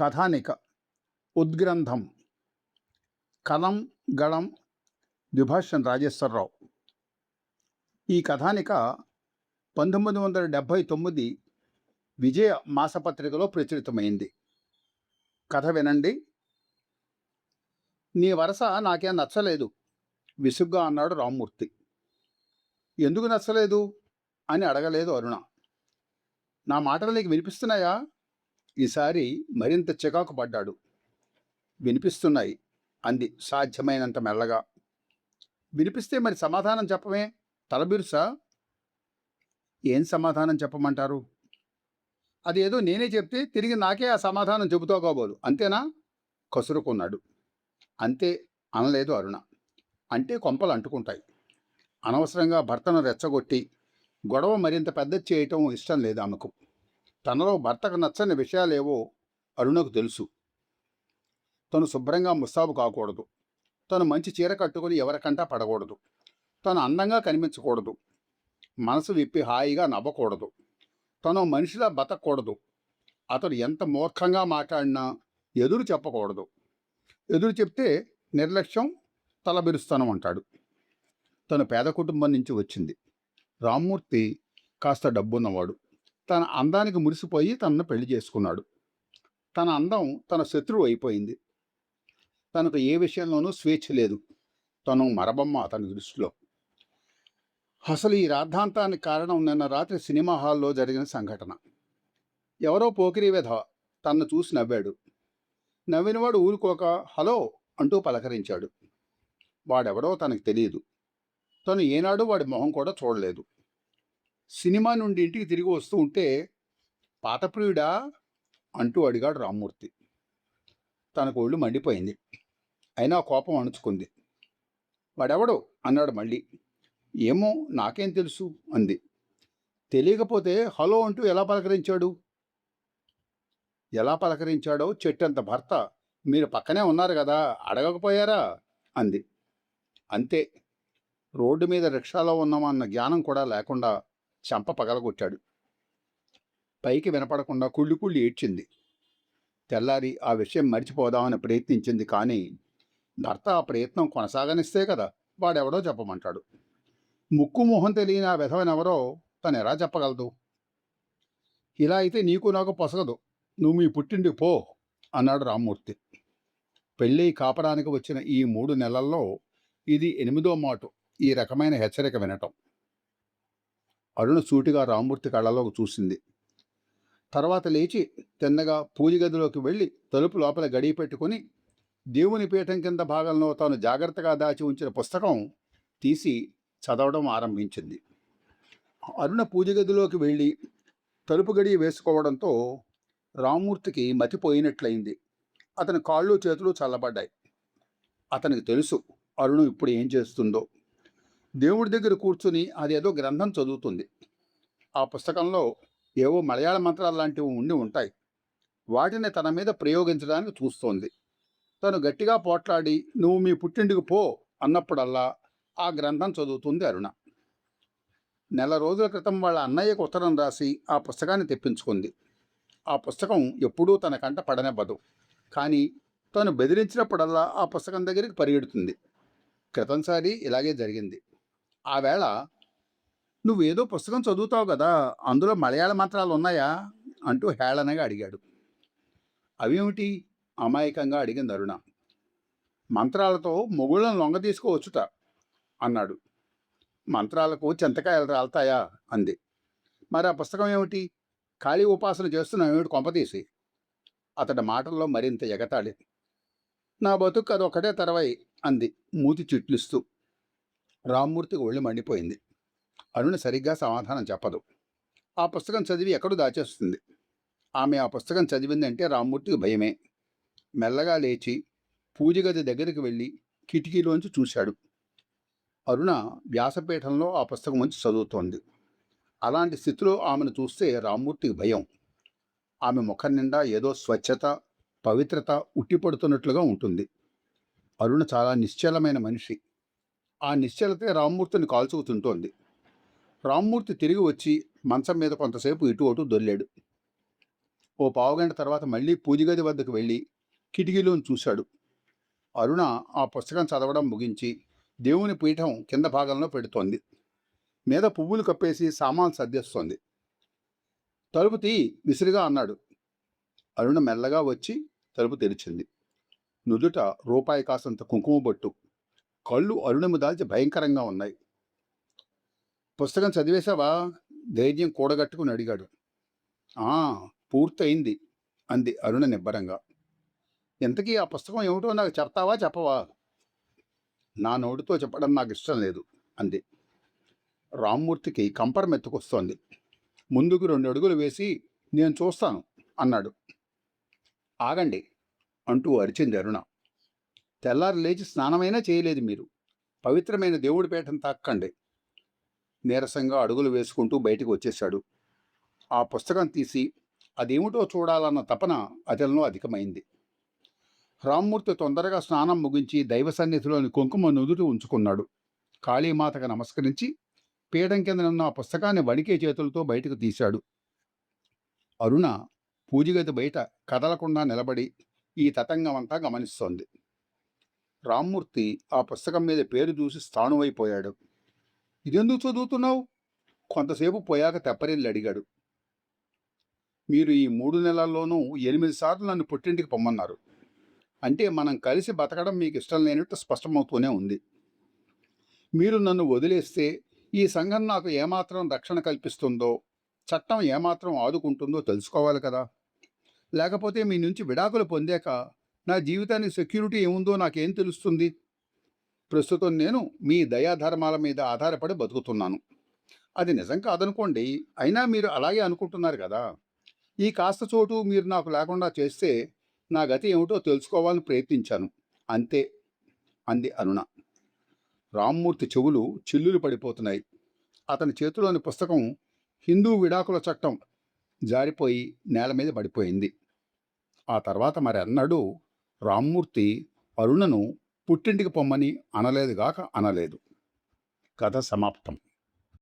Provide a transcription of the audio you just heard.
కథానిక, ఉద్గ్రంథం, కలం గళం ద్విభాష్యం రాజేశ్వరరావు. ఈ కథానిక 1979 విజయ మాసపత్రికలో ప్రచురితమైంది. కథ వినండి. నీ వరస నాకేం నచ్చలేదు, విసుగ్గా అన్నాడు రామ్మూర్తి. ఎందుకు నచ్చలేదు అని అడగలేదు అరుణ. నా మాటలు నీకు వినిపిస్తున్నాయా? ఈసారి మరింత చికాకు పడ్డాడు. వినిపిస్తున్నాయి అంది సాధ్యమైనంత మెల్లగా. వినిపిస్తే మరి సమాధానం చెప్పమే, తలబిరుసా? ఏం సమాధానం చెప్పమంటారు? అదేదో నేనే చెప్తే తిరిగి నాకే ఆ సమాధానం చెబుతావు కాబోలు, అంతేనా? కసురుకున్నాడు. అంతే అనలేదు అరుణ. అంటే కొంపలు అంటుకుంటాయి. అనవసరంగా భర్తను రెచ్చగొట్టి గొడవ మరింత పెద్దది చేయటం ఇష్టం లేదు ఆమెకు. తనలో భర్తకు నచ్చని విషయాలేవో అరుణకు తెలుసు. తను శుభ్రంగా ముస్తాబు కాకూడదు, తను మంచి చీర కట్టుకుని ఎవరికంటా పడకూడదు, తను అందంగా కనిపించకూడదు, మనసు విప్పి హాయిగా నవ్వకూడదు, తను మనిషిలా బతకూడదు, అతడు ఎంత మూర్ఖంగా మాట్లాడినా ఎదురు చెప్పకూడదు. ఎదురు చెప్తే నిర్లక్ష్యం, తలబిరుస్తాను అంటాడు. తను పేద కుటుంబం నుంచి వచ్చింది. రామ్మూర్తి కాస్త డబ్బున్నవాడు. తన అందానికి మురిసిపోయి తనను పెళ్లి చేసుకున్నాడు. తన అందం తన శత్రువు అయిపోయింది. తనకు ఏ విషయంలోనూ స్వేచ్ఛ లేదు. తను మరబొమ్మ అతని దృష్టిలో. అసలు ఈ రాద్ధాంతానికి కారణం నిన్న రాత్రి సినిమా హాల్లో జరిగిన సంఘటన. ఎవరో పోకిరీ వెధవ తనను చూసి నవ్వాడు. నవ్వినవాడు ఊరుకోక హలో అంటూ పలకరించాడు. వాడెవడో తనకు తెలియదు. తను ఏనాడు వాడి మొహం కూడా చూడలేదు. సినిమా నుండి ఇంటికి తిరిగి వస్తూ ఉంటే పాతప్రియుడా అంటూ అడిగాడు రామ్మూర్తి. తనకు ఒళ్ళు మండిపోయింది. అయినా కోపం అణుచుకుంది. వాడెవడు అన్నాడు మళ్ళీ. ఏమో నాకేం తెలుసు అంది. తెలియకపోతే హలో అంటూ ఎలా పలకరించాడు? ఎలా పలకరించాడో చెట్టంత భర్త మీరు పక్కనే ఉన్నారు కదా, అడగకపోయారా అంది. అంతే. రోడ్డు మీద రిక్షాలో ఉన్నామన్న జ్ఞానం కూడా లేకుండా చెంప పగలగొట్టాడు. పైకి వినపడకుండా కుళ్ళి కుళ్ళి ఏడ్చింది. తెల్లారి ఆ విషయం మర్చిపోదామని ప్రయత్నించింది. కానీ భర్త ఆ ప్రయత్నం కొనసాగనిస్తే కదా వాడెవడో చెప్పమంటాడు. ముక్కు మొహం తెలియని ఆ విధవనెవరో తను ఎలా చెప్పగలదు? ఇలా అయితే నీకు నాకు పొసగదు, నువ్వు మీ పుట్టింటికి పో అన్నాడు రామ్మూర్తి. పెళ్ళి కాపరానికి వచ్చిన ఈ 3 నెలల్లో ఇది 8వ మాటు ఈ రకమైన హెచ్చరిక వినటం. అరుణ సూటిగా రామ్మూర్తి కళ్ళలోకి చూసింది. తర్వాత లేచి తిన్నగా పూజ గదిలోకి వెళ్ళి తలుపు లోపల గడియ పెట్టుకుని దేవుని పీఠం కింద భాగంలో తాను జాగ్రత్తగా దాచి ఉంచిన పుస్తకం తీసి చదవడం ఆరంభించింది. అరుణ పూజ గదిలోకి వెళ్ళి తలుపు గడియ వేసుకోవడంతో రామ్మూర్తికి మతిపోయినట్లయింది. అతని కాళ్ళు చేతులు చల్లబడ్డాయి. అతనికి తెలుసు అరుణ ఇప్పుడు ఏం చేస్తుందో. దేవుడి దగ్గర కూర్చుని అదేదో గ్రంథం చదువుతుంది. ఆ పుస్తకంలో ఏవో మలయాళ మంత్రాలు లాంటివి ఉండి ఉంటాయి. వాటిని తన మీద ప్రయోగించడానికి చూస్తోంది. తను గట్టిగా పోట్లాడి నువ్వు మీ పుట్టింటికి పో అన్నప్పుడల్లా ఆ గ్రంథం చదువుతుంది అరుణ. నెల రోజుల క్రితం వాళ్ళ అన్నయ్యకు ఉత్తరం రాసి ఆ పుస్తకాన్ని తెప్పించుకుంది. ఆ పుస్తకం ఎప్పుడూ తన కంట పడనివ్వదు. కానీ తను బెదిరించినప్పుడల్లా ఆ పుస్తకం దగ్గరికి పరిగెడుతుంది. క్రితంసారి ఇలాగే జరిగింది. ఆ వేళ నువ్వేదో పుస్తకం చదువుతావు కదా, అందులో మలయాళ మంత్రాలు ఉన్నాయా అంటూ హేళనగా అడిగాడు. అవేమిటి అమాయకంగా అడిగింది అరుణ. మంత్రాలతో మొగుళ్ళను లొంగ తీసుకోవచ్చుట అన్నాడు. మంత్రాలకు చింతకాయలు రాలుతాయా అంది. మరి ఆ పుస్తకం ఏమిటి? ఖాళీ ఉపాసన చేస్తున్నావు ఏమిటి కొంపతీసి? అతడి మాటల్లో మరింత ఎగతాళి. నా బతుకు అదొక్కటే తెరవై అంది మూతి చిట్లిస్తూ. రామ్మూర్తికి ఒళ్ళు మండిపోయింది. అరుణ సరిగ్గా సమాధానం చెప్పదు. ఆ పుస్తకం చదివి ఎక్కడో దాచేస్తుంది. ఆమె ఆ పుస్తకం చదివిందంటే రామ్మూర్తికి భయమే. మెల్లగా లేచి పూజ గది దగ్గరికి వెళ్ళి కిటికీలోంచి చూశాడు. అరుణ వ్యాసపీఠంలో ఆ పుస్తకం ఉంచి చదువుతోంది. అలాంటి స్థితిలో ఆమెను చూస్తే రామ్మూర్తికి భయం. ఆమె ముఖం నిండా ఏదో స్వచ్ఛత, పవిత్రత ఉట్టిపడుతున్నట్లుగా ఉంటుంది. అరుణ చాలా నిశ్చలమైన మనిషి. ఆ నిశ్చలతే రామ్మూర్తిని కాల్చుకుతుంటోంది. రామ్మూర్తి తిరిగి వచ్చి మంచం మీద కొంతసేపు ఇటు అటు దొర్లాడు. ఓ పావుగంట తర్వాత మళ్ళీ పూజగది వద్దకు వెళ్ళి కిటికీలోని చూశాడు. అరుణ ఆ పుస్తకం చదవడం ముగించి దేవుని పీఠం కింద భాగంలో పెడుతోంది. మీద పువ్వులు కప్పేసి సామాన్ సర్దేస్తోంది. తలుపు తీ విసిరిగా అన్నాడు. అరుణ మెల్లగా వచ్చి తలుపు తెరిచింది. నుదుట రూపాయి కాసంత కుంకుమ బొట్టు. కళ్ళు అరుణము దాల్చి భయంకరంగా ఉన్నాయి. పుస్తకం చదివేశావా? ధైర్యం కూడగట్టుకుని అడిగాడు. ఆ, పూర్తయింది అంది అరుణ నిబ్బరంగా. ఇంతకీ ఆ పుస్తకం ఏమిటో నాకు చెప్తావా చెప్పవా? నా నోటితో చెప్పడం నాకు ఇష్టం లేదు అంది. రామ్మూర్తికి కంపరం ఎత్తుకొస్తోంది. ముందుకు 2 అడుగులు వేసి నేను చూస్తాను అన్నాడు. ఆగండి అంటూ అరిచింది అరుణ. తెల్లారి లేచి స్నానమైనా చేయలేదు మీరు. పవిత్రమైన దేవుడి పీఠం తాక్కండి. నీరసంగా అడుగులు వేసుకుంటూ బయటికి వచ్చేశాడు. ఆ పుస్తకం తీసి అదేమిటో చూడాలన్న తపన అతనిలో అధికమైంది. రామ్మూర్తి తొందరగా స్నానం ముగించి దైవ సన్నిధిలోని కుంకుమ నుదుటి ఉంచుకున్నాడు. కాళీమాతకు నమస్కరించి పీఠం కిందనున్న ఆ పుస్తకాన్ని వణికే చేతులతో బయటకు తీశాడు. అరుణ పూజగది బయట కదలకుండా నిలబడి ఈ తతంగమంతా గమనిస్తోంది. రామ్మూర్తి ఆ పుస్తకం మీద పేరు చూసి స్థాణువైపోయాడు. ఇదెందుకు చదువుతున్నావు? కొంతసేపు పోయాక తెప్పరిల్లి అడిగాడు. మీరు ఈ 3 నెలల్లోనూ 8 సార్లు నన్ను పుట్టింటికి పొమ్మన్నారు. అంటే మనం కలిసి బతకడం మీకు ఇష్టం లేనట్టు స్పష్టమవుతూనే ఉంది. మీరు నన్ను వదిలేస్తే ఈ సంఘం నాకు ఏమాత్రం రక్షణ కల్పిస్తుందో, చట్టం ఏమాత్రం ఆదుకుంటుందో తెలుసుకోవాలి కదా. లేకపోతే మీ నుంచి విడాకులు పొందాక నా జీవితానికి సెక్యూరిటీ ఏముందో నాకేం తెలుస్తుంది? ప్రస్తుతం నేను మీ దయాధర్మాల మీద ఆధారపడి బతుకుతున్నాను. అది నిజం కాదనుకోండి, అయినా మీరు అలాగే అనుకుంటున్నారు కదా. ఈ కాస్త చోటు మీరు నాకు లేకుండా చేస్తే నా గతి ఏమిటో తెలుసుకోవాలని ప్రయత్నించాను, అంతే అంది అరుణ. రామ్మూర్తి చెవులు చిల్లులు పడిపోతున్నాయి. అతని చేతిలోని పుస్తకం హిందూ విడాకుల చట్టం జారిపోయి నేల మీద పడిపోయింది. ఆ తర్వాత మరెన్నడూ రామ్మూర్తి అరుణను పుట్టింటికి పొమ్మని అనలేదుగాక అనలేదు. కథ సమాప్తం.